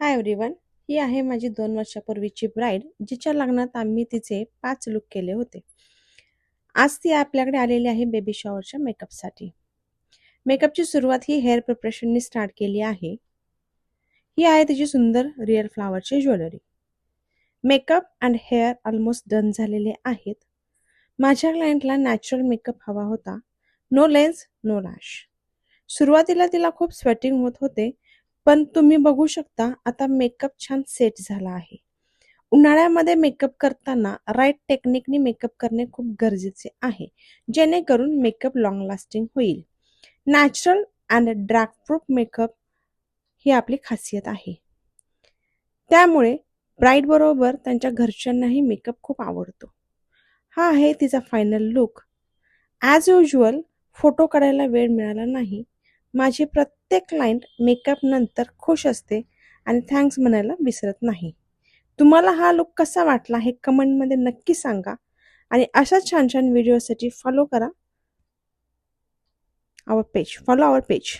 Hi everyone. ही आहे माझी 2 वर्षापूर्वीची ब्राईड, जिच्या लग्नात आम्ही तिचे 5 लुक केले होते. आज ती आपल्याकडे आलेली आहे बेबी शॉवरच्या मेकअपसाठी. मेकअपची सुरुवात ही हेअर प्रिपरेशननी स्टार्ट केली आहे. ही आहे तिची सुंदर रिअल फ्लावरची jewellery. Makeup and hair almost done झालेले आहेत. माझ्या क्लायंटला नॅचरल मेकअप हवा होता. No lens, no lash. सुरुवातीला तिला खूप स्वेटिंग होत होते, पण तुम्ही बघू शकता आता मेकअप छान सेट झाला आहे. उन्हाळ्यामध्ये मेकअप करताना राईट टेक्निकनी मेकअप करणे खूप गरजेचे आहे, जेणेकरून मेकअप लॉंग लास्टिंग होईल. Natural and drag proof makeup ही आपली खासियत आहे. त्यामुळे ब्राईड बरोबर त्यांच्या घरच्यांनाही मेकअप खूप आवडतो. हा आहे तिचा final look. As usual photo काढायला वेळ मिळाला नाही. माझी प्रत्येक क्लायंट मेकअप नंतर खुश असते आणि थँक्स म्हणायला विसरत नाही. तुम्हाला हा लुक कसा वाटला हे कमेंटमध्ये नक्की सांगा आणि अशाच छान छान व्हिडिओसाठी फॉलो आवर पेज.